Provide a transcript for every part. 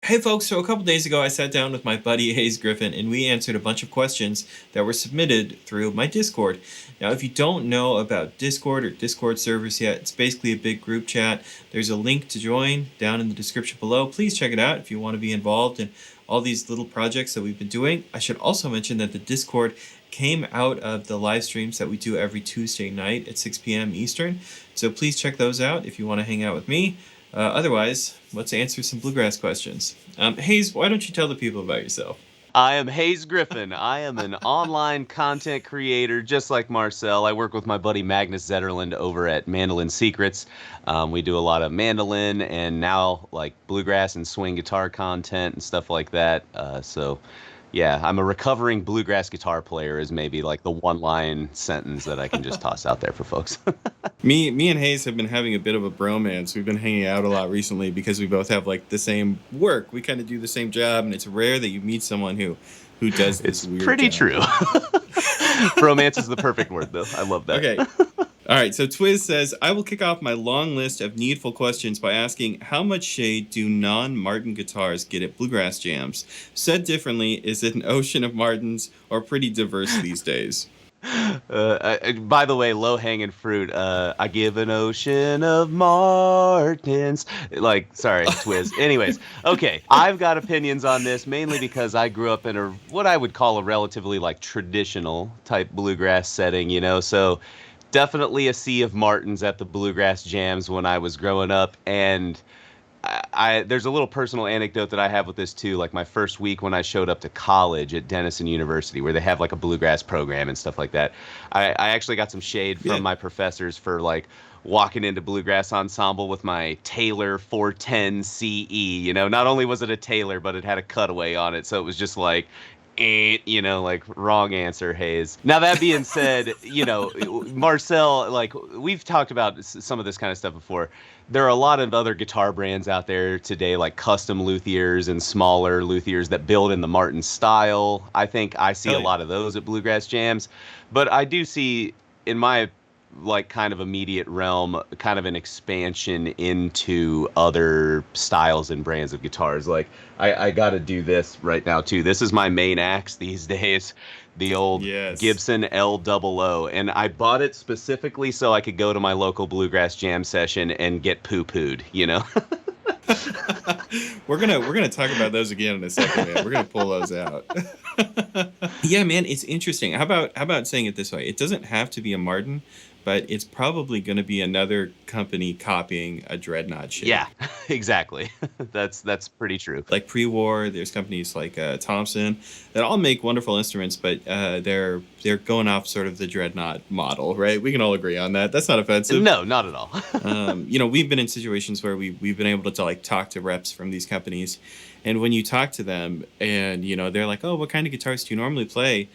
Hey folks, so a couple days ago I sat down with my buddy Hayes Griffin and we answered a bunch of questions that were submitted through my Discord. Now, if you don't know about Discord or Discord servers yet, it's basically a big group chat. There's a link to join down in the description below. Please check it out if you want to be involved in all these little projects that we've been doing. I should also mention that the Discord came out of the live streams that we do every Tuesday night at 6 p.m. Eastern. So please check those out if you want to hang out with me. Otherwise, let's answer some bluegrass questions. Hayes, why don't you tell the people about yourself? I am Hayes Griffin. I am an online content creator, just like Marcel. I work with my buddy Magnus Zetterlund over at Mandolin Secrets. We do a lot of mandolin and now like bluegrass and swing guitar content and stuff like that. Yeah, I'm a recovering bluegrass guitar player is maybe like the one-line sentence that I can just toss out there for folks. Me and Hayes have been having a bit of a bromance. We've been hanging out a lot recently because we both have like the same work. We kind of do the same job, and it's rare that you meet someone who does this It's weird pretty job. true. Bromance is the perfect word, though. I love that. Okay. All right, so Twiz says, I will kick off my long list of needful questions by asking, how much shade do non-Martin guitars get at bluegrass jams? Said differently, is it an ocean of Martins or pretty diverse these days? By the way, low-hanging fruit. I give an ocean of Martins. Like, sorry, Twiz. Anyways, okay, I've got opinions on this mainly because I grew up in what I would call a relatively like traditional type bluegrass setting, you know. So definitely a sea of Martins at the bluegrass jams when I was growing up, and there's a little personal anecdote that I have with this too. Like my first week when I showed up to college at Denison University, where they have like a bluegrass program and stuff like that, I actually got some shade from my professors for like walking into bluegrass ensemble with my Taylor 410 CE. You know, not only was it a Taylor, but it had a cutaway on it, so it was just like, you know, like wrong answer, Hayes. Now that being said, you know, Marcel, like we've talked about some of this kind of stuff before. There are a lot of other guitar brands out there today, like custom luthiers and smaller luthiers that build in the Martin style. I think I see a lot of those at bluegrass jams, but I do see in my like kind of immediate realm kind of an expansion into other styles and brands of guitars. Like I gotta do this right now too. This is my main axe these days, the old Gibson L00, and I bought it specifically so I could go to my local bluegrass jam session and get poo-pooed, you know. We're gonna talk about those again in a second, man. We're gonna pull those out. Yeah, man, it's interesting. How about saying it this way? It doesn't have to be a Martin, but it's probably going to be another company copying a dreadnought shape. Yeah, exactly. That's pretty true. Like pre-war, there's companies like Thompson that all make wonderful instruments, but they're going off sort of the dreadnought model, right? We can all agree on that. That's not offensive. No, not at all. You know, we've been in situations where we've been able to like talk to reps from these companies, and when you talk to them, and you know, they're like, "Oh, what kind of guitars do you normally play?"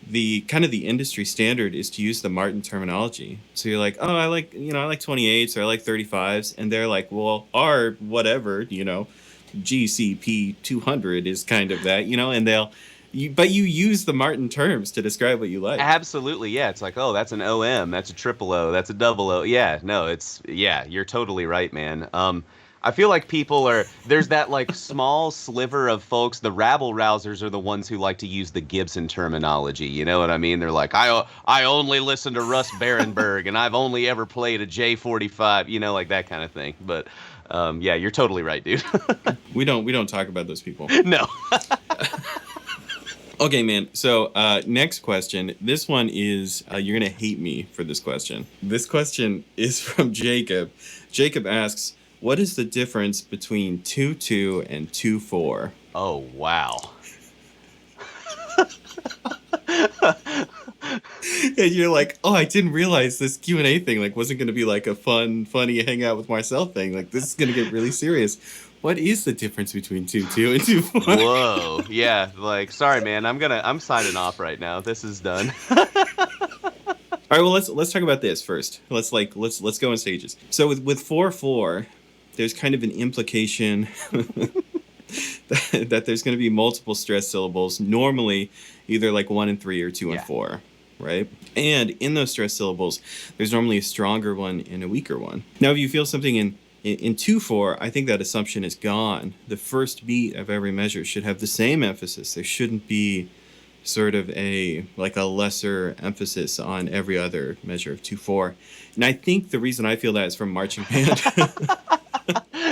The kind of the industry standard is to use the Martin terminology. So you're like, oh, I like 28s or I like 35s. And they're like, well, our whatever, you know, GCP 200 is kind of that, you know, and but you use the Martin terms to describe what you like. Absolutely, yeah. It's like, oh, that's an OM, that's a triple O, that's a double O. Yeah, no, you're totally right, man. I feel like there's that like small sliver of folks, the rabble rousers are the ones who like to use the Gibson terminology. You know what I mean? They're like, I only listen to Russ Barenberg and I've only ever played a J45, you know, like that kind of thing. But yeah, you're totally right, dude. We don't talk about those people. No. Okay, man. So next question. This one is, you're going to hate me for this question. This question is from Jacob. Jacob asks, what is the difference between 2-2 and 2-4? Oh, wow. And you're like, oh, I didn't realize this Q&A thing like wasn't going to be like a funny hangout with Marcel thing. Like this is going to get really serious. What is the difference between 2-2 and 2-4? Whoa. Yeah, like sorry man, I'm signing off right now. This is done. All right, well let's talk about this first. Let's go in stages. So with 4-4, there's kind of an implication that there's going to be multiple stress syllables, normally either like 1 and 3 or 2 and 4, right? And in those stress syllables, there's normally a stronger one and a weaker one. Now, if you feel something in In 2/4, I think that assumption is gone. The first beat of every measure should have the same emphasis. There shouldn't be sort of a lesser emphasis on every other measure of 2/4. And I think the reason I feel that is from marching band.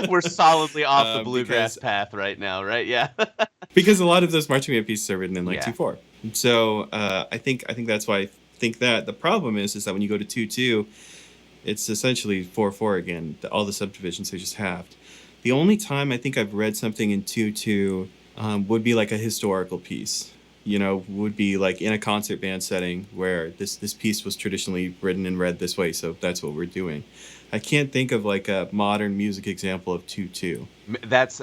We're solidly off the bluegrass Because path right now, right? Yeah. because a lot of those marching band pieces are written in like Yeah. 2/4. So I think that's why I think that. The problem is that when you go to 2/2, it's essentially 4/4 again. All the subdivisions are just halved. The only time I think I've read something in 2/2 would be like a historical piece. Would be like in a concert band setting where this piece was traditionally written and read this way, so that's what we're doing. I can't think of like a modern music example of 2/2. That's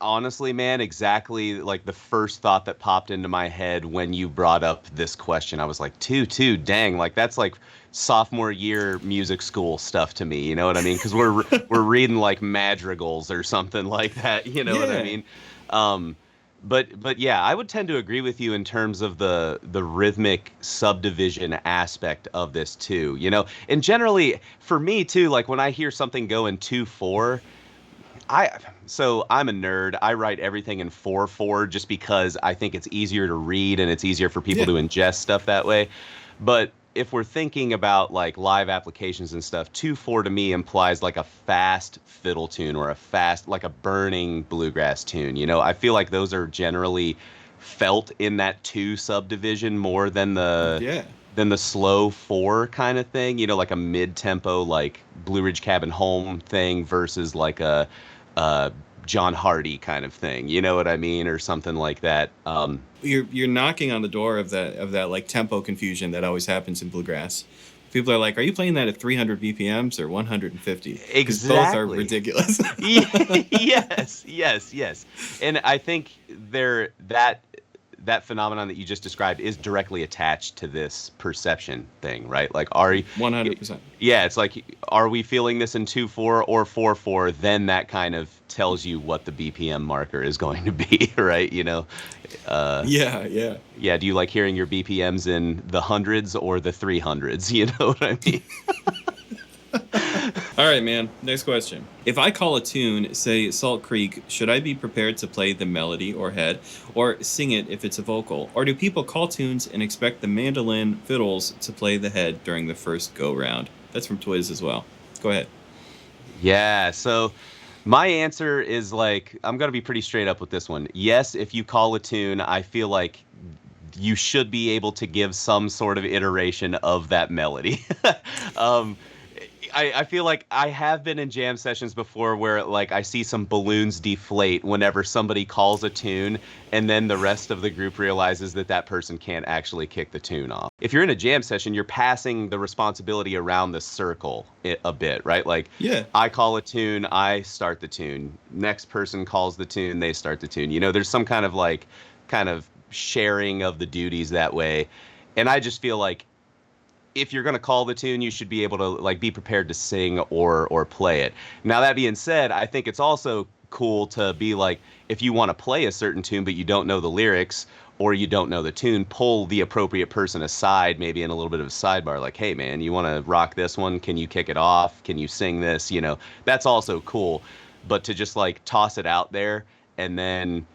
honestly, man, exactly like the first thought that popped into my head when you brought up this question. I was like, 2/2, dang, like that's like sophomore year music school stuff to me. You know what I mean? Because we're reading like madrigals or something like that. You know what I Yeah. mean? Um, but yeah, I would tend to agree with you in terms of the rhythmic subdivision aspect of this too. And generally for me too, like when I hear something go in 2/4. I'm a nerd. I write everything in 4/4 just because I think it's easier to read and it's easier for people Yeah. to ingest stuff that way. But if we're thinking about like live applications and stuff, 2/4 to me implies like a fast fiddle tune or like a burning bluegrass tune. I feel like those are generally felt in that 2 subdivision more Yeah. than the slow 4 kind of thing, like a mid-tempo like Blue Ridge Cabin Home thing versus like a John Hardy kind of thing. You know what I mean? Or something like that. You're knocking on the door of that like tempo confusion that always happens in bluegrass. People are like, "Are you playing that at 300 BPMs or 150?" Because both are Exactly. ridiculous. Yes, yes, yes. And I think that phenomenon that you just described is directly attached to this perception thing, right? Like, 100%. yeah, it's like, are we feeling this in 2/4 or 4/4? Then that kind of tells you what the BPM marker is going to be, right? Yeah, yeah. Yeah. Do you like hearing your BPMs in the hundreds or the 300s? You know what I mean? All right, man. Next question. If I call a tune, say Salt Creek, should I be prepared to play the melody or head, or sing it if it's a vocal? Or do people call tunes and expect the mandolin fiddles to play the head during the first go round? That's from Twiz as well. Go ahead. Yeah. So my answer is like, I'm going to be pretty straight up with this one. Yes, if you call a tune, I feel like you should be able to give some sort of iteration of that melody. um, I feel like I have been in jam sessions before where like I see some balloons deflate whenever somebody calls a tune and then the rest of the group realizes that that person can't actually kick the tune off. If you're in a jam session, you're passing the responsibility around the circle a bit, right? Like Yeah. I call a tune, I start the tune. Next person calls the tune, they start the tune. There's some kind of sharing of the duties that way. And I just feel like if you're going to call the tune, you should be able to like be prepared to sing or play it. Now that being said, I think it's also cool to be like, if you want to play a certain tune but you don't know the lyrics or you don't know the tune, pull the appropriate person aside, maybe in a little bit of a sidebar, like, hey man, you want to rock this one? Can you kick it off? Can you sing this? That's also cool. But to just like toss it out there and then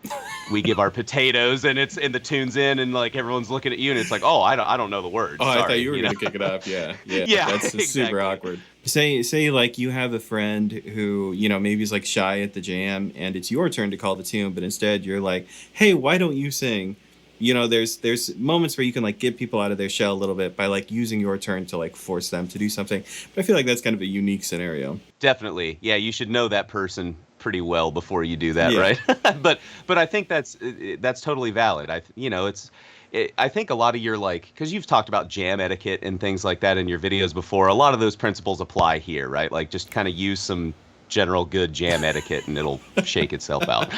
we give our potatoes and the tune's in and like everyone's looking at you and it's like, oh, I don't know the words. Oh, I Sorry, thought you were gonna kick it off. Yeah, yeah. Yeah, That's super exactly. awkward. Say like you have a friend who maybe is like shy at the jam, and it's your turn to call the tune, but instead you're like, hey, why don't you sing? There's moments where you can like get people out of their shell a little bit by like using your turn to like force them to do something. But I feel like that's kind of a unique scenario. Definitely. Yeah, you should know that person pretty well before you do that, Yeah. right? But I think that's totally valid. I think a lot of your like, because you've talked about jam etiquette and things like that in your videos before. A lot of those principles apply here, right? Like just kind of use some general good jam etiquette and it'll shake itself out.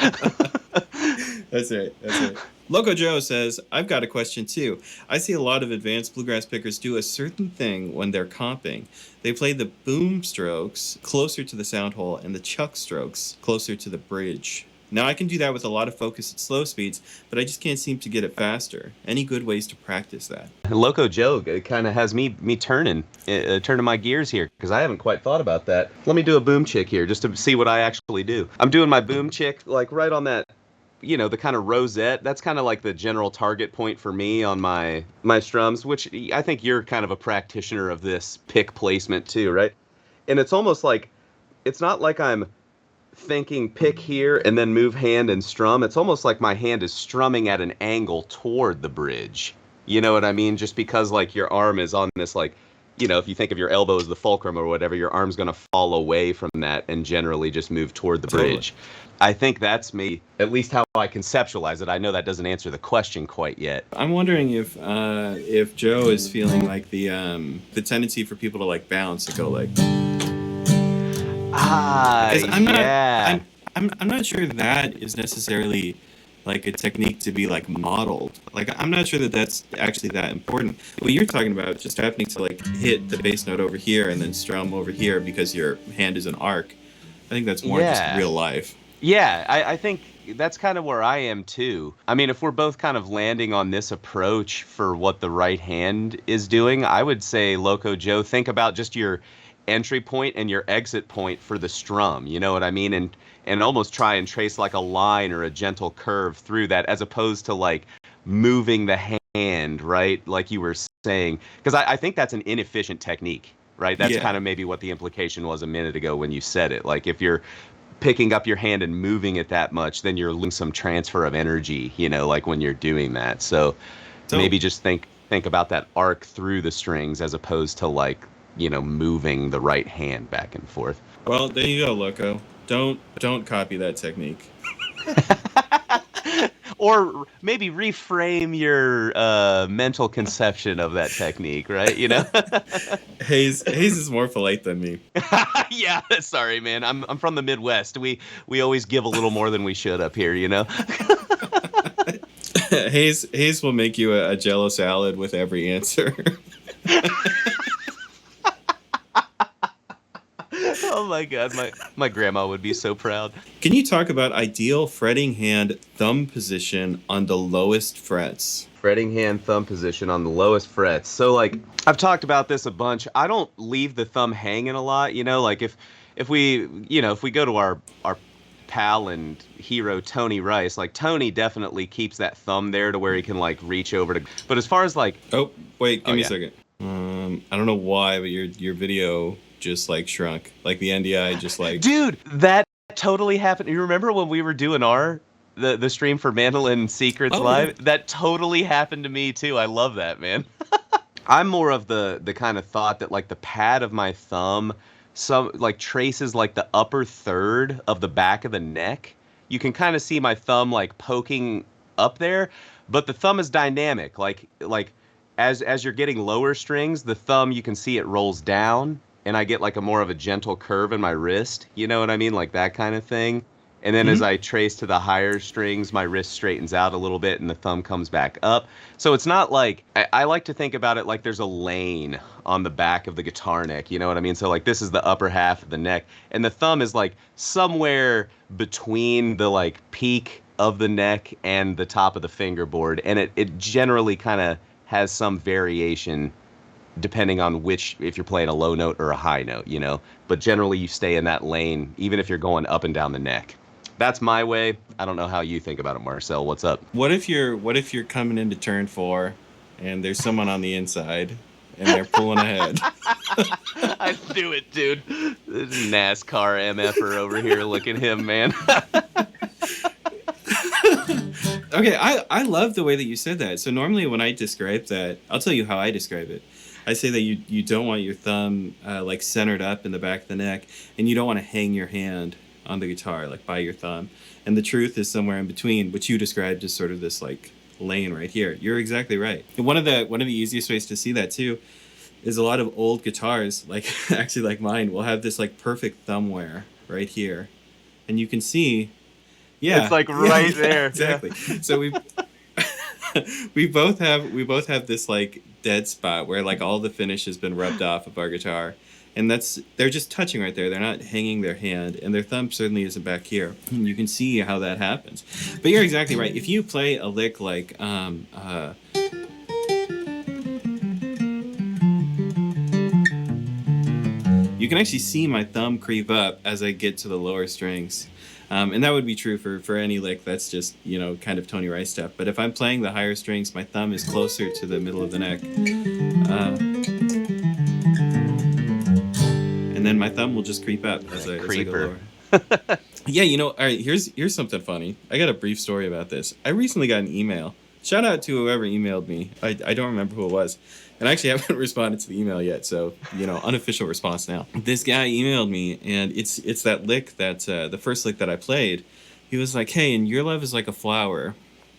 That's right. That's right. Loco Joe says, I've got a question too. I see a lot of advanced bluegrass pickers do a certain thing when they're comping. They play the boom strokes closer to the sound hole and the chuck strokes closer to the bridge. Now I can do that with a lot of focus at slow speeds, but I just can't seem to get it faster. Any good ways to practice that? Loco Joe kind of has me turning my gears here because I haven't quite thought about that. Let me do a boom chick here just to see what I actually do. I'm doing my boom chick like right on that, the kind of rosette. That's kind of like the general target point for me on my strums, which I think you're kind of a practitioner of this pick placement too, right? And it's almost like it's not like I'm thinking pick here and then move hand and strum. It's almost like my hand is strumming at an angle toward the bridge. You know what I mean? Just because like your arm is on this like, if you think of your elbow as the fulcrum or whatever, your arm's going to fall away from that and generally just move toward the bridge. I think that's me, at least how I conceptualize it. I know that doesn't answer the question quite yet. I'm wondering if Joe is feeling like the tendency for people to like bounce and go like. Yeah. I'm not sure that is necessarily like a technique to be like modeled. Like I'm not sure that that's actually that important. What you're talking about just happening to like hit the bass note over here and then strum over here because your hand is an arc. I think that's more just real life. Yeah, I think that's kind of where I am too. I mean, if we're both kind of landing on this approach for what the right hand is doing, I would say, Loco Joe, think about just your entry point and your exit point for the strum. You know what I mean? And almost try and trace like a line or a gentle curve through that, as opposed to like moving the hand, right? Like you were saying, because I think that's an inefficient technique, right? That's kind of maybe what the implication was a minute ago when you said it. Like if you're picking up your hand and moving it that much, then you're losing some transfer of energy, like when you're doing that. So maybe just think about that arc through the strings as opposed to like, moving the right hand back and forth. Well, there you go, Loco. Don't copy that technique. Or maybe reframe your mental conception of that technique, right? Hayes is more polite than me. Yeah, sorry, man. I'm from the Midwest. We always give a little more than we should up here, Hayes will make you a Jello salad with every answer. Oh my God, my grandma would be so proud. Can you talk about ideal fretting hand thumb position on the lowest frets? Fretting hand thumb position on the lowest frets. So like I've talked about this a bunch. I don't leave the thumb hanging a lot, like if we go to our pal and hero Tony Rice, like Tony definitely keeps that thumb there to where he can like reach over to. But as far as like, oh wait, give me a second. I don't know why, but your video just like shrunk, like the NDI just like. Dude, that totally happened. You remember when we were doing the stream for Mandolin Secrets Live? Yeah. That totally happened to me too. I love that, man. I'm more of the kind of thought that like the pad of my thumb like traces like the upper third of the back of the neck. You can kind of see my thumb like poking up there, but the thumb is dynamic. Like as you're getting lower strings, the thumb, you can see it rolls down and I get like a more of a gentle curve in my wrist. You know what I mean? Like that kind of thing. And then as I trace to the higher strings, my wrist straightens out a little bit and the thumb comes back up. So it's not like, I like to think about it like there's a lane on the back of the guitar neck. You know what I mean? So like this is the upper half of the neck and the thumb is like somewhere between the like peak of the neck and the top of the fingerboard. And it generally kind of has some variation depending on if you're playing a low note or a high note, but generally you stay in that lane, even if you're going up and down the neck. That's my way. I don't know how you think about it, Marcel. What's up? What if you're coming into turn 4 and there's someone on the inside and they're pulling ahead? I knew it, dude. This NASCAR MFer over here. Look at him, man. Okay, I love the way that you said that. So normally when I describe that, I'll tell you how I describe it. I say that you don't want your thumb like centered up in the back of the neck, and you don't want to hang your hand on the guitar like by your thumb. And the truth is somewhere in between, which you described as sort of this like lane right here. You're exactly right. And one of the easiest ways to see that too is a lot of old guitars, like actually like mine, will have this like perfect thumb wear right here, and you can see. Yeah, it's like right there. Exactly. Yeah. So we both have this like dead spot where like all the finish has been rubbed off of our guitar, and they're just touching right there. They're not hanging their hand, and their thumb certainly isn't back here. And you can see how that happens. But you're exactly right. If you play a lick like you can actually see my thumb creep up as I get to the lower strings. And that would be true for any lick that's just, kind of Tony Rice stuff. But if I'm playing the higher strings, my thumb is closer to the middle of the neck. And then my thumb will just creep up as I go lower. Yeah, all right, here's something funny. I got a brief story about this. I recently got an email. Shout out to whoever emailed me. I don't remember who it was. And I actually haven't responded to the email yet, so, unofficial response now. This guy emailed me, and it's that lick that, the first lick that I played. He was like, hey, and your love is like a flower.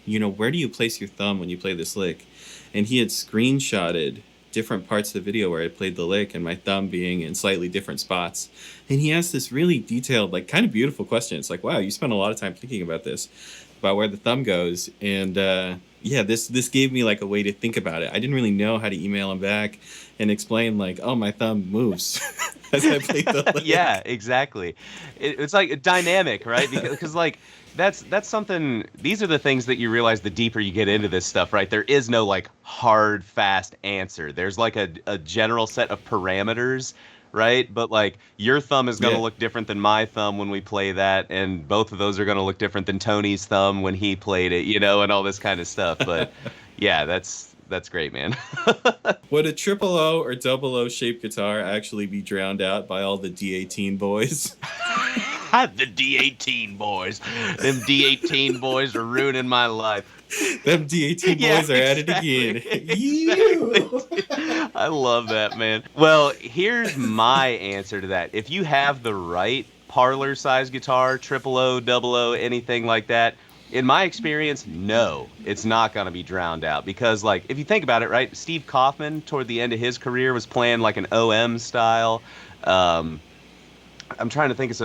Where do you place your thumb when you play this lick? And he had screenshotted different parts of the video where I played the lick and my thumb being in slightly different spots. And he asked this really detailed, like, kind of beautiful question. It's like, wow, you spent a lot of time thinking about this, about where the thumb goes. And, yeah, this gave me like a way to think about it. I didn't really know how to email him back and explain like, oh, my thumb moves as I play the lick. Yeah, exactly. It's like dynamic, right? Because like that's something. These are the things that you realize the deeper you get into this stuff, right? There is no like hard, fast answer. There's like a general set of parameters. Right? But like your thumb is going to look different than my thumb when we play that. And both of those are going to look different than Tony's thumb when he played it, and all this kind of stuff. But yeah, that's great, man. Would a triple O or double O shaped guitar actually be drowned out by all the D18 boys? The D18 boys. Them D18 boys are ruining my life. Them D18 boys are at it again. Exactly. I love that, man. Well, here's my answer to that. If you have the right parlor size guitar, triple O, double O, anything like that, in my experience, no, it's not going to be drowned out. Because, like, if you think about it, right, Steve Kaufman, toward the end of his career, was playing like an OM style. I'm trying to think of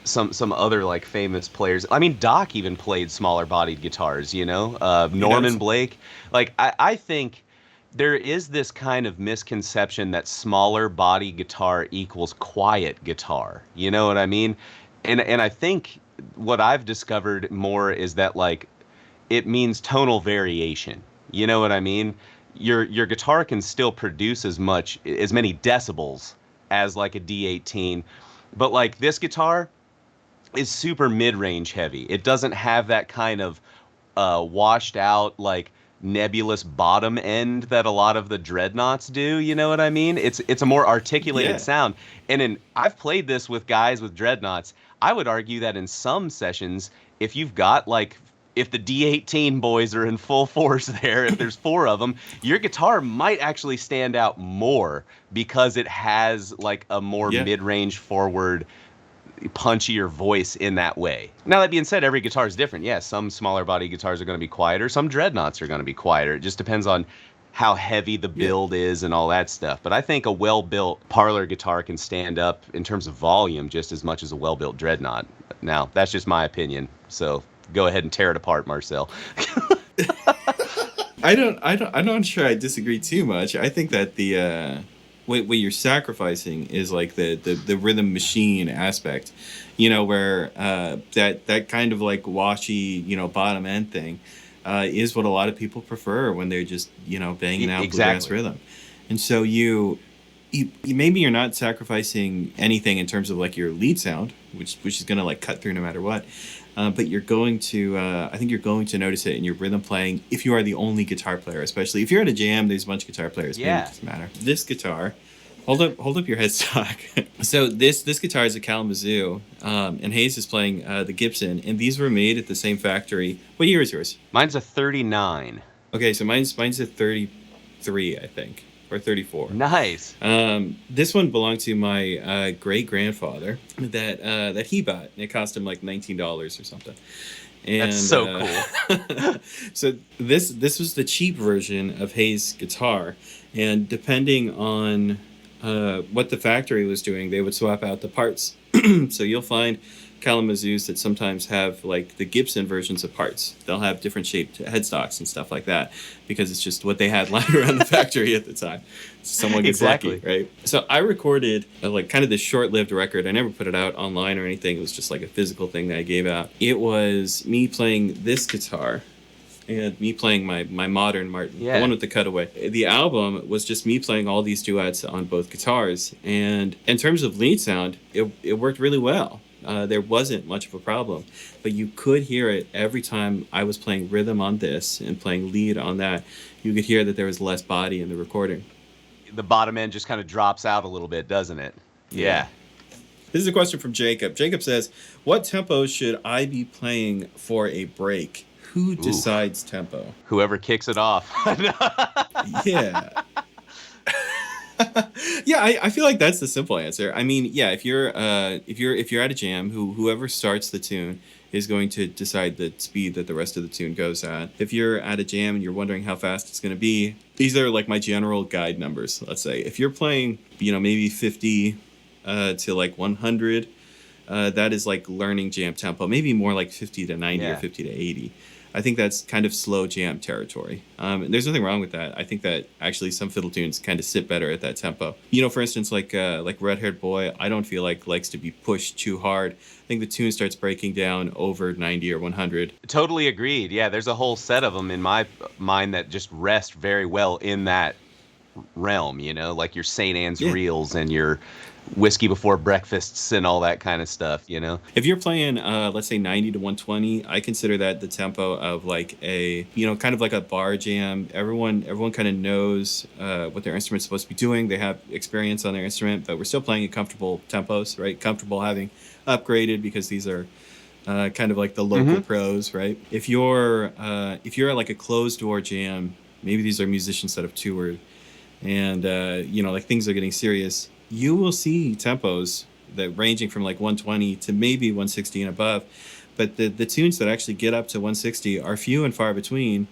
some other like famous players. I mean, Doc even played smaller bodied guitars, Norman Blake. Like I think there is this kind of misconception that smaller body guitar equals quiet guitar. You know what I mean? And I think what I've discovered more is that like it means tonal variation. You know what I mean? Your guitar can still produce as many decibels as like a D18, but like this guitar is super mid-range heavy. It doesn't have that kind of washed out like nebulous bottom end that a lot of the dreadnoughts do. You know what I mean? It's a more articulated sound. And I've played this with guys with dreadnoughts. I would argue that in some sessions, if you've got like if the D18 boys are in full force there, if there's 4 of them, your guitar might actually stand out more because it has like a more mid-range forward punchier voice in that way. Now, that being said, every guitar is different. Yeah, some smaller body guitars are going to be quieter. Some dreadnoughts are going to be quieter. It just depends on how heavy the build is and all that stuff. But I think a well-built parlor guitar can stand up in terms of volume just as much as a well-built dreadnought. Now, that's just my opinion. So go ahead and tear it apart, Marcel. I'm not sure I disagree too much. I think that the what you're sacrificing is like the rhythm machine aspect, where that kind of like washy, bottom end thing is what a lot of people prefer when they're just, banging out bluegrass rhythm. And so you maybe you're not sacrificing anything in terms of like your lead sound, which is going to like cut through no matter what. But you're going to, I think you're going to notice it in your rhythm playing if you are the only guitar player, especially if you're at a jam. There's a bunch of guitar players. Yeah, it doesn't matter. This guitar, hold up your headstock. So this guitar is a Kalamazoo, and Hayes is playing the Gibson, and these were made at the same factory. What year is yours? Mine's a 39. Okay, so mine's a 33, I think. Or 34. Nice. This one belonged to my great grandfather that he bought, and it cost him like $19 or something. And, that's so cool. So this was the cheap version of Hayes' guitar, and depending on what the factory was doing, they would swap out the parts. So you'll find Kalamazoos that sometimes have like the Gibson versions of parts. They'll have different shaped headstocks and stuff like that because it's just what they had lying around the factory at the time. Someone gets lucky, right? So I recorded like kind of this short-lived record. I never put it out online or anything. It was just like a physical thing that I gave out. It was me playing this guitar and me playing my modern Martin, the one with the cutaway. The album was just me playing all these duets on both guitars. And in terms of lead sound, it worked really well. There wasn't much of a problem, but you could hear it every time I was playing rhythm on this and playing lead on that. You could hear that there was less body in the recording. The bottom end just kind of drops out a little bit, doesn't it? Yeah. This is a question from Jacob. Jacob says, what tempo should I be playing for a break? Who decides tempo? Whoever kicks it off. Yeah. Yeah, I feel like that's the simple answer. I mean, yeah, if you're at a jam, whoever starts the tune is going to decide the speed that the rest of the tune goes at. If you're at a jam and you're wondering how fast it's going to be, these are like my general guide numbers. Let's say if you're playing, maybe 50 to like 100, that is like learning jam tempo. Maybe more like 50 to 90 or 50 to 80. I think that's kind of slow jam territory. And there's nothing wrong with that. I think that actually some fiddle tunes kind of sit better at that tempo. For instance, like Red Haired Boy, I don't feel like likes to be pushed too hard. I think the tune starts breaking down over 90 or 100. Totally agreed. Yeah, there's a whole set of them in my mind that just rest very well in that realm, like your St. Anne's reels and your whiskey before breakfasts and all that kind of stuff, If you're playing, let's say 90 to 120, I consider that the tempo of like a, kind of like a bar jam. Everyone kind of knows what their instrument's supposed to be doing. They have experience on their instrument, but we're still playing at comfortable tempos, right? Comfortable having upgraded because these are kind of like the local pros, right? If you're at like a closed door jam, maybe these are musicians that have toured and, like things are getting serious. You will see tempos that ranging from like 120 to maybe 160 and above. But the tunes that actually get up to 160 are few and far between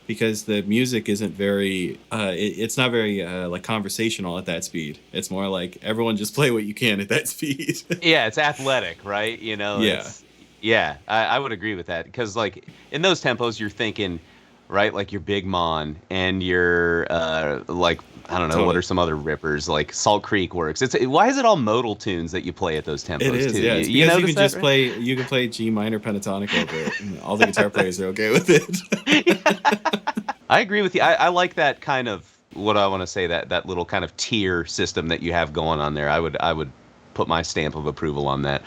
because the music isn't very, it's not very like conversational at that speed. It's more like everyone just play what you can at that speed. Yeah, it's athletic, right? I would agree with that because like in those tempos you're thinking, right, like your Big Mon and your like I don't know, totally. What are some other rippers like Salt Creek Works? Why is it all modal tunes that you play at those tempos? It is, too? Yeah. You can just play. You can play G minor pentatonic over it. And all the guitar players are okay with it. I agree with you. I like that kind of what I want to say that little kind of tier system that you have going on there. I would put my stamp of approval on that.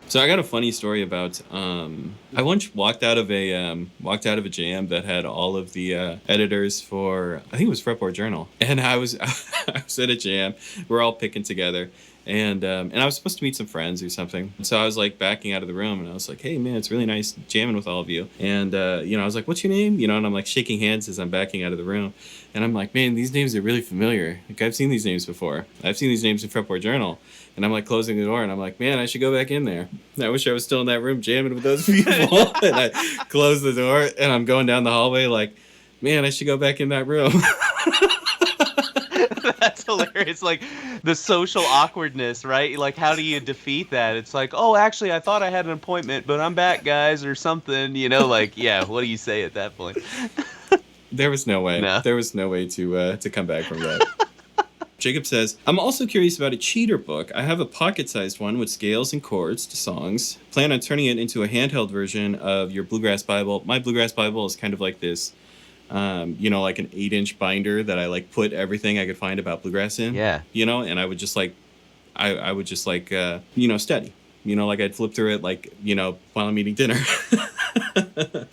So I got a funny story about I once walked out of a jam that had all of the editors for I think it was Fretboard Journal, and I was at a jam. We're all picking together, and I was supposed to meet some friends or something. So I was like backing out of the room, and I was like, "Hey man, it's really nice jamming with all of you." And I was like, "What's your name?" And I'm like shaking hands as I'm backing out of the room, and I'm like, "Man, these names are really familiar. Like I've seen these names before. I've seen these names in Fretboard Journal." And I'm like closing the door and I'm like, man, I should go back in there. I wish I was still in that room jamming with those people. And I close the door and I'm going down the hallway like, man, I should go back in that room. That's hilarious. Like the social awkwardness, right? Like, how do you defeat that? It's like, oh, actually, I thought I had an appointment, but I'm back, guys, or something. Like, yeah, what do you say at that point? There was no way. No. There was no way to come back from that. Jacob says, I'm also curious about a cheater book. I have a pocket-sized one with scales and chords to songs. Plan on turning it into a handheld version of your Bluegrass Bible. My Bluegrass Bible is kind of like this, like an 8-inch binder that I like put everything I could find about bluegrass in. Yeah. And I would just like, study. Like I'd flip through it like, while I'm eating dinner.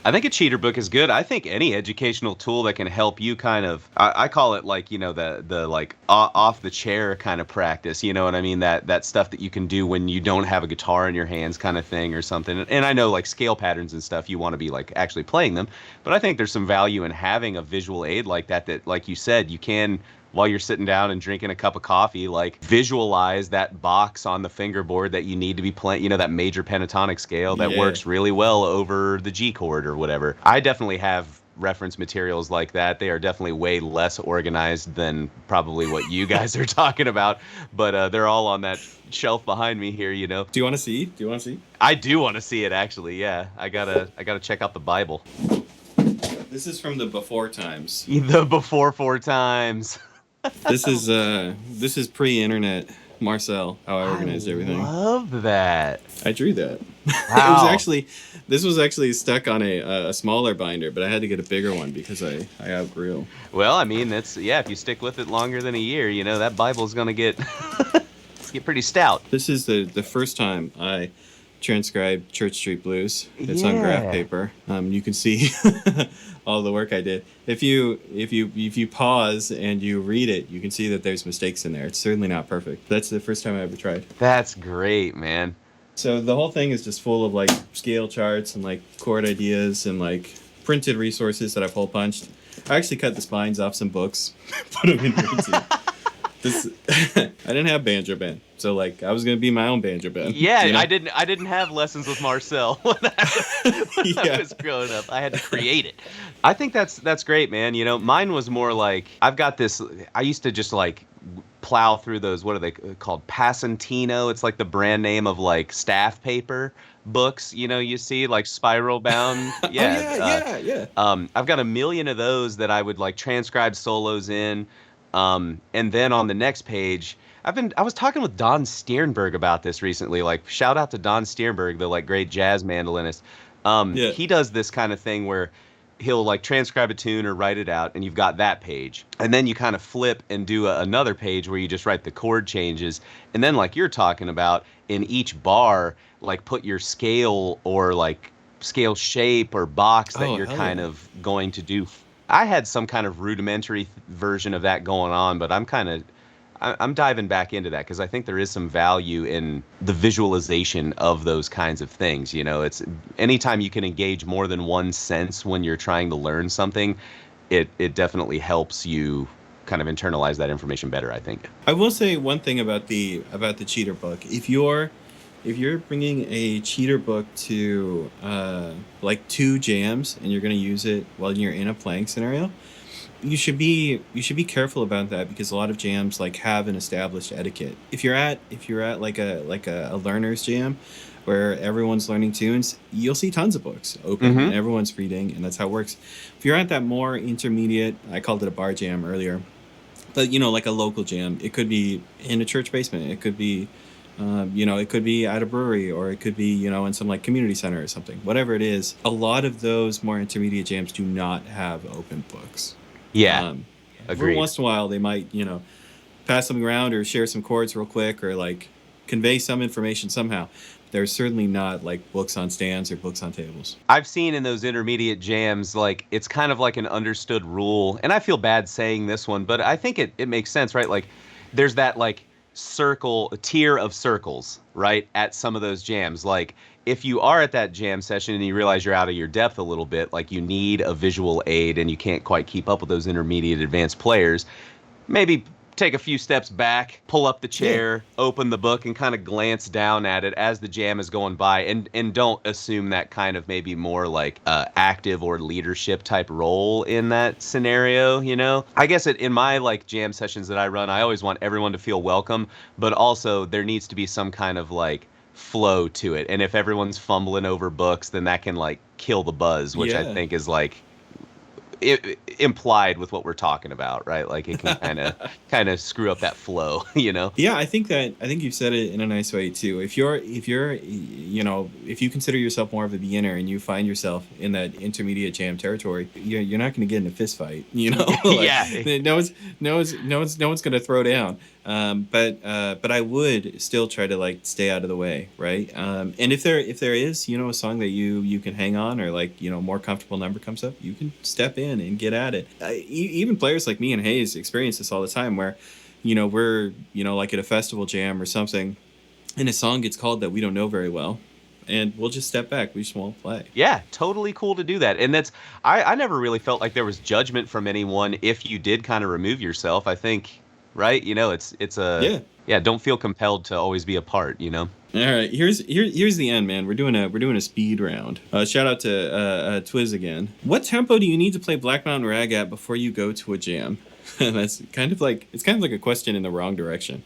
I think a cheater book is good. I think any educational tool that can help you kind of, I call it like, the like off the chair kind of practice, you know what I mean? That stuff that you can do when you don't have a guitar in your hands kind of thing or something. And I know like scale patterns and stuff, you want to be like actually playing them, but I think there's some value in having a visual aid like that, like you said, you can, while you're sitting down and drinking a cup of coffee, like visualize that box on the fingerboard that you need to be playing, that major pentatonic scale that works really well over the G chord or whatever. I definitely have reference materials like that. They are definitely way less organized than probably what you guys are talking about, but they're all on that shelf behind me here, you know. Do you want to see? Do you want to see? I do want to see it, actually. Yeah, I gotta check out the Bible. This is from the before times. The before 4 times. This is pre-internet Marcel, how I organized everything. Love that. I drew that. Wow. This was actually stuck on a smaller binder, but I had to get a bigger one because I outgrew. Well, I mean, if you stick with it longer than a year, you know, that Bible's gonna get get pretty stout. This is the first time I transcribed Church Street Blues. It's on graph paper. You can see all the work I did. If you pause and you read it, you can see that there's mistakes in there. It's certainly not perfect. That's the first time I ever tried. That's great, man. So the whole thing is just full of like scale charts and like chord ideas and like printed resources that I've hole punched. I actually cut the spines off some books, put them in printed. I didn't have banjo band, so like I was gonna be my own banjo band. Yeah, you know? I didn't have lessons with Marcel when I was growing up. I had to create it. I think that's great, man. You know, mine was more like I've got this. I used to just like plow through those. What are they called? Passantino. It's like the brand name of like staff paper books. You know, you see like spiral bound. Yeah, yeah. I've got a million of those that I would like transcribe solos in. And then on the next page, I was talking with Don Sternberg about this recently. Like, shout out to Don Sternberg, the like great jazz mandolinist. He does this kind of thing where he'll like transcribe a tune or write it out, and you've got that page, and then you kind of flip and do another page where you just write the chord changes, and then like you're talking about in each bar, like put your scale or like scale shape or box that you're kind of going to do. I had some kind of rudimentary version of that going on, but I'm diving back into that because I think there is some value in the visualization of those kinds of things. You know, it's anytime you can engage more than one sense when you're trying to learn something, it definitely helps you kind of internalize that information better, I think. I will say one thing about the cheater book. If you're bringing a cheater book to like 2 jams and you're going to use it while you're in a playing scenario, you should be careful about that because a lot of jams like have an established etiquette. If you're at like a learner's jam where everyone's learning tunes, you'll see tons of books open and everyone's reading, and that's how it works. If you're at that more intermediate, I called it a bar jam earlier, but you know, like a local jam, it could be in a church basement, it could be it could be at a brewery, or it could be, you know, in some like community center or something. Whatever it is, a lot of those more intermediate jams do not have open books. Yeah, every once in a while, they might, you know, pass something around or share some chords real quick or like convey some information somehow. There's certainly not like books on stands or books on tables. I've seen in those intermediate jams, like it's kind of like an understood rule, and I feel bad saying this one, but I think it makes sense, right? Like there's that like a tier of circles, right, at some of those jams. Like if you are at that jam session and you realize you're out of your depth a little bit, like you need a visual aid and you can't quite keep up with those intermediate advanced players, maybe take a few steps back, pull up the chair, open the book, and kind of glance down at it as the jam is going by, and don't assume that kind of maybe more like active or leadership type role in that scenario, you know? I guess in my like jam sessions that I run, I always want everyone to feel welcome, but also there needs to be some kind of like flow to it. And if everyone's fumbling over books, then that can like kill the buzz, which I think is like implied with what we're talking about, right? Like it can kind of screw up that flow, you know? Yeah, I think you said it in a nice way too. If you're you know, if you consider yourself more of a beginner and you find yourself in that intermediate jam territory, you're not going to get in a fist fight, you know? Like, no one's going to throw down. But I would still try to like stay out of the way, right? And if there is, you know, a song that you can hang on, or like, you know, more comfortable number comes up, you can step in and get at it. Even players like me and Hayes experience this all the time, where, you know, we're, you know, like at a festival jam or something, and a song gets called that we don't know very well, and we'll just step back. We just won't play. Yeah, totally cool to do that. And that's I never really felt like there was judgment from anyone if you did kind of remove yourself. I think, right? You know, it's don't feel compelled to always be a part, you know? All right, here's the end, man. We're doing a speed round. Shout out to Twiz again. What tempo do you need to play Black Mountain Rag at before you go to a jam? That's kind of like a question in the wrong direction.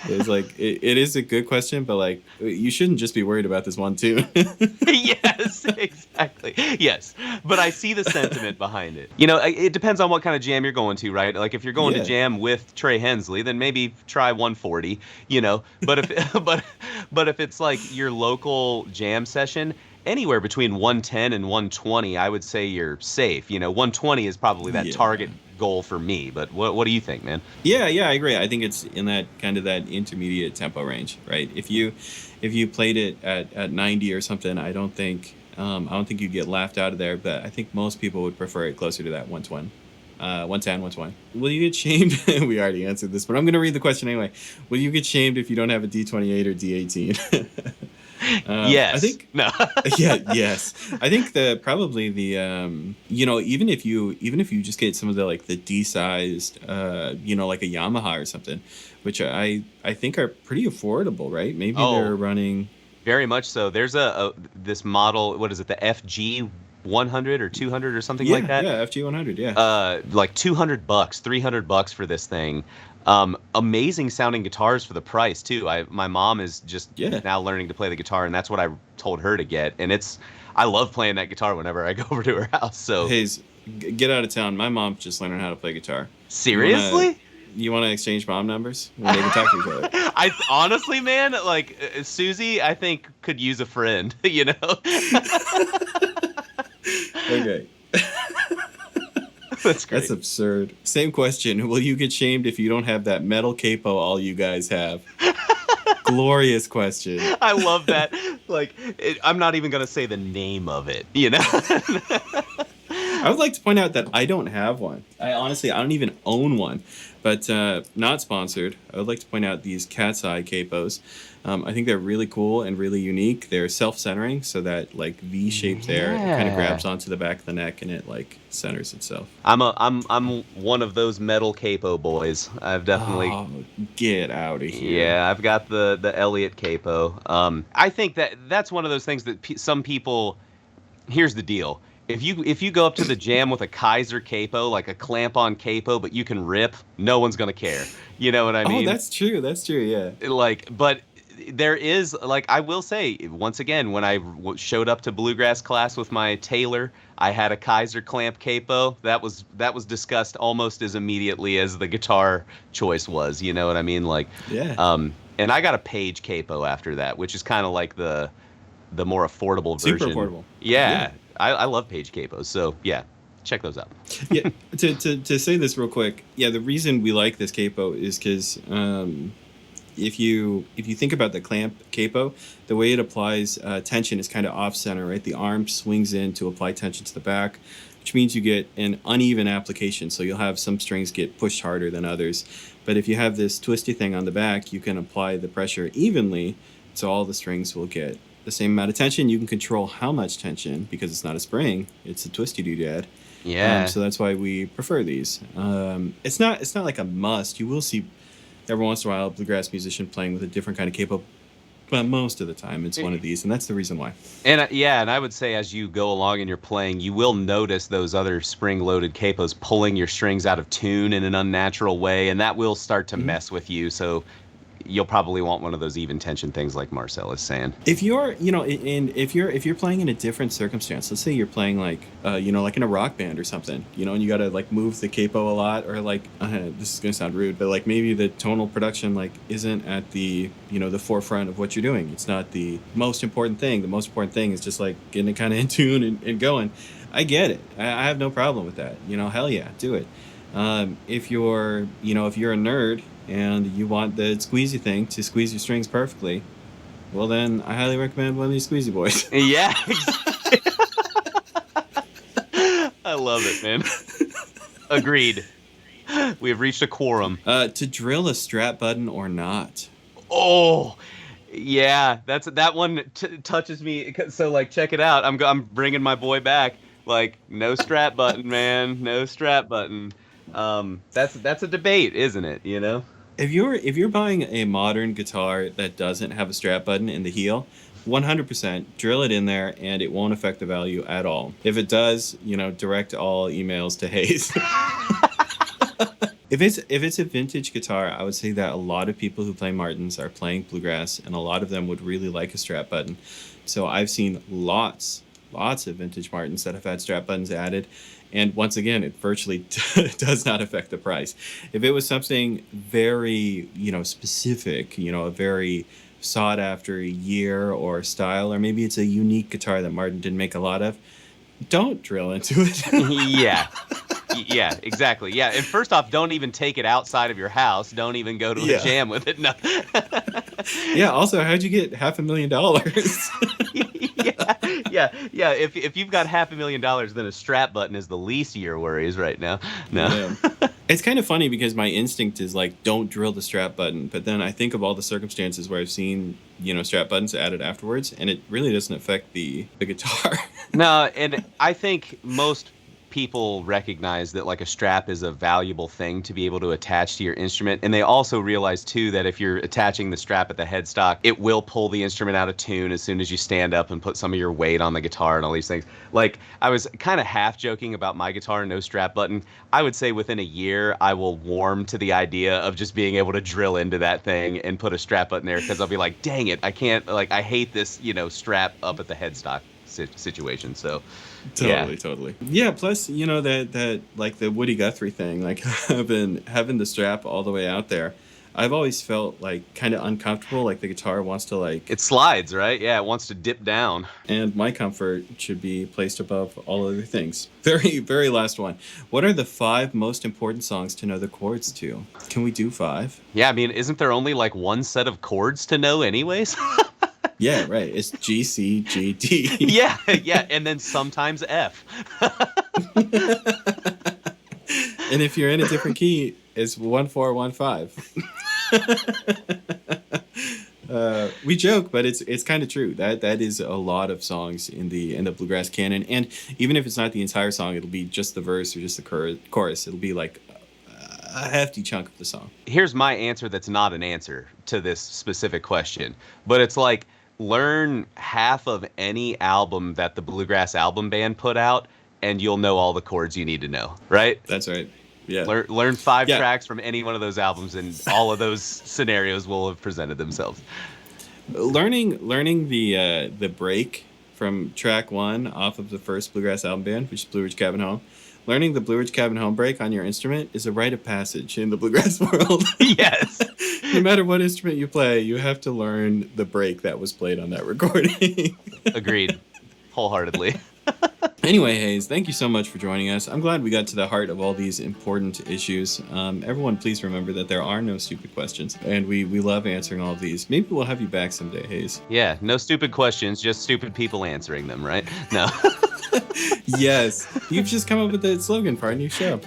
It's like it is a good question, but like you shouldn't just be worried about this one too. Yes, exactly. Yes, but I see the sentiment behind it. You know, it depends on what kind of jam you're going to, right? Like if you're going to jam with Trey Hensley, then maybe try 140. You know, but if but if it's like your local jam session, anywhere between 110 and 120, I would say you're safe. You know, 120 is probably that target goal for me. But what do you think, man? Yeah, I agree. I think it's in that kind of that intermediate tempo range, right? If you played it at 90 or something, I don't think you'd get laughed out of there, but I think most people would prefer it closer to that 120. 110, 120. Will you get shamed? We already answered this, but I'm going to read the question anyway. Will you get shamed if you don't have a D28 or D18? Yes. I think no. yes. I think probably the even if you just get some of the like the D-sized like a Yamaha or something, which I think are pretty affordable, right? Maybe they're running very much so. There's this model, what is it, the FG 100 or 200 or something like that? Yeah, FG 100, yeah. Like $200, $300 for this thing. Amazing sounding guitars for the price too. My mom is just now learning to play the guitar, and that's what I told her to get. And I love playing that guitar whenever I go over to her house. So Hayes, get out of town. My mom's just learning how to play guitar. Seriously? You want to exchange mom numbers? Well, they can talk to each other. I honestly, man, like Susie, I think could use a friend. You know. Okay. That's great. That's absurd. Same question. Will you get shamed if you don't have that metal capo all you guys have? Glorious question. I love that. Like, I'm not even going to say the name of it, you know? I would like to point out that I don't have one. I don't even own one. But not sponsored. I would like to point out these cat's eye capos. I think they're really cool and really unique. They're self-centering, so that like V shape there, it kind of grabs onto the back of the neck and it like centers itself. I'm one of those metal capo boys. I've definitely get out of here. Yeah, I've got the Elliott capo. I think that's one of those things that some people. Here's the deal. If you go up to the jam with a Kaiser capo, like a clamp-on capo, but you can rip, no one's gonna care. You know what I mean? Oh, that's true. That's true. Yeah. But there is, like, I will say, once again, when I showed up to bluegrass class with my Taylor, I had a Kaiser clamp capo. That was discussed almost as immediately as the guitar choice was. You know what I mean? Like, yeah. And I got a Page capo after that, which is kind of like the more affordable version. Super affordable. Yeah. I love Page capos, so yeah, check those out. Yeah, to say this real quick, yeah, the reason we like this capo is because if you think about the clamp capo, the way it applies tension is kind of off center, right? The arm swings in to apply tension to the back, which means you get an uneven application. So you'll have some strings get pushed harder than others. But if you have this twisty thing on the back, you can apply the pressure evenly, so all the strings will get the same amount of tension. You can control how much tension because it's not a spring; it's a twisty doodad. Yeah. So that's why we prefer these. It's not like a must. You will see every once in a while a bluegrass musician playing with a different kind of capo, but most of the time it's one of these, and that's the reason why. And and I would say as you go along and you're playing, you will notice those other spring-loaded capos pulling your strings out of tune in an unnatural way, and that will start to mess with you. So you'll probably want one of those even tension things like Marcel is saying. If you're, if you're playing in a different circumstance, let's say you're playing like, like in a rock band or something, and you got to like move the capo a lot, or like, this is going to sound rude, but like maybe the tonal production like isn't at the, the forefront of what you're doing. It's not the most important thing. The most important thing is just like getting it kind of in tune and going. I get it. I have no problem with that. Hell yeah, do it. If you're a nerd and you want the squeezy thing to squeeze your strings perfectly, well then I highly recommend one of these squeezy boys. Yeah. I love it, man. Agreed. We have reached a quorum. To drill a strap button or not? Oh, yeah. That one touches me. So like, check it out. I'm bringing my boy back. Like, no strap button, man. No strap button. That's a debate, isn't it? if you're buying a modern guitar that doesn't have a strap button in the heel, 100% drill it in there and it won't affect the value at all. If it does, direct all emails to Hayes. If it's a vintage guitar, I would say that a lot of people who play Martins are playing bluegrass, and a lot of them would really like a strap button. So I've seen lots of vintage Martins that have had strap buttons added, and once again, it virtually does not affect the price. If it was something very, specific, a very sought after year or style, or maybe it's a unique guitar that Martin didn't make a lot of, don't drill into it. Yeah. Yeah, exactly. Yeah, and first off, don't even take it outside of your house. Don't even go to a jam with it. No. Yeah. Also, how'd you get $500,000? Yeah. If you've got $500,000, then a strap button is the least of your worries right now. No. Yeah. It's kind of funny because my instinct is like, don't drill the strap button. But then I think of all the circumstances where I've seen, strap buttons added afterwards, and it really doesn't affect the guitar. No, and I think most people recognize that like a strap is a valuable thing to be able to attach to your instrument, and they also realize too that if you're attaching the strap at the headstock, it will pull the instrument out of tune as soon as you stand up and put some of your weight on the guitar and all these things. Like, I was kind of half joking about my guitar, no strap button. I would say within a year I will warm to the idea of just being able to drill into that thing and put a strap button there, because I'll be like, dang it, I can't, like, I hate this strap up at the headstock situation. So Totally. Yeah, plus, that like the Woody Guthrie thing, like having the strap all the way out there. I've always felt like kind of uncomfortable, like the guitar wants to like... It slides, right? Yeah, it wants to dip down. And my comfort should be placed above all other things. Very, very last one. What are the 5 most important songs to know the chords to? Can we do 5? Yeah, I mean, isn't there only like one set of chords to know anyways? Yeah, right. It's G, C, G, D. Yeah, and then sometimes F. And if you're in a different key, it's 1, 4, 1, 5. We joke, but it's kind of true. That is a lot of songs in the bluegrass canon, and even if it's not the entire song, it'll be just the verse or just the chorus. It'll be like a hefty chunk of the song. Here's my answer that's not an answer to this specific question, but it's like, learn half of any album that the Bluegrass Album Band put out, and you'll know all the chords you need to know, right? That's right. Yeah. Learn 5 tracks from any one of those albums, and all of those scenarios will have presented themselves. Learning the break from track 1 off of the first Bluegrass Album Band, which is Blue Ridge Cabin Home. Learning the Blue Ridge Cabin Home break on your instrument is a rite of passage in the bluegrass world. Yes. No matter what instrument you play, you have to learn the break that was played on that recording. Agreed. Wholeheartedly. Anyway, Hayes, thank you so much for joining us. I'm glad we got to the heart of all these important issues. Everyone, please remember that there are no stupid questions, and we love answering all of these. Maybe we'll have you back someday, Hayes. Yeah, no stupid questions, just stupid people answering them, right? No. Yes. You've just come up with the slogan for our new show.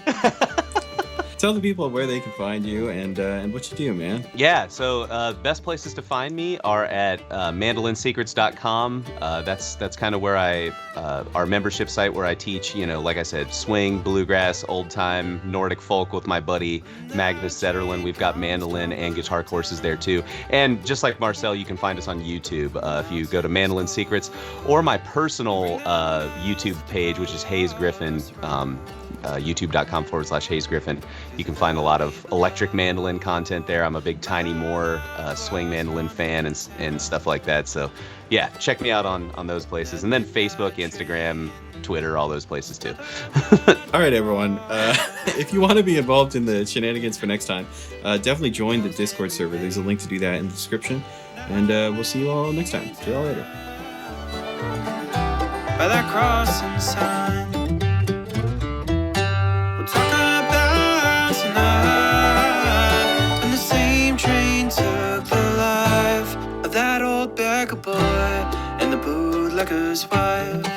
Tell the people where they can find you and what you do, man. Yeah, so best places to find me are at mandolinsecrets.com. That's kind of where our membership site where I teach, like I said, swing, bluegrass, old time, Nordic folk with my buddy Magnus Zetterlund. We've got mandolin and guitar courses there too. And just like Marcel, you can find us on YouTube if you go to Mandolin Secrets, or my personal YouTube page, which is Hayes Griffin. YouTube.com/Hayes Griffin. You can find a lot of electric mandolin content there. I'm a big Tiny Moore swing mandolin fan and stuff like that. So yeah, check me out on those places. And then Facebook, Instagram, Twitter, all those places too. All right, everyone. If you want to be involved in the shenanigans for next time, definitely join the Discord server. There's a link to do that in the description. And we'll see you all next time. See you all later. By that crossing sign, talk about tonight. And the same train took the life of that old beggar boy and the bootlegger's wife.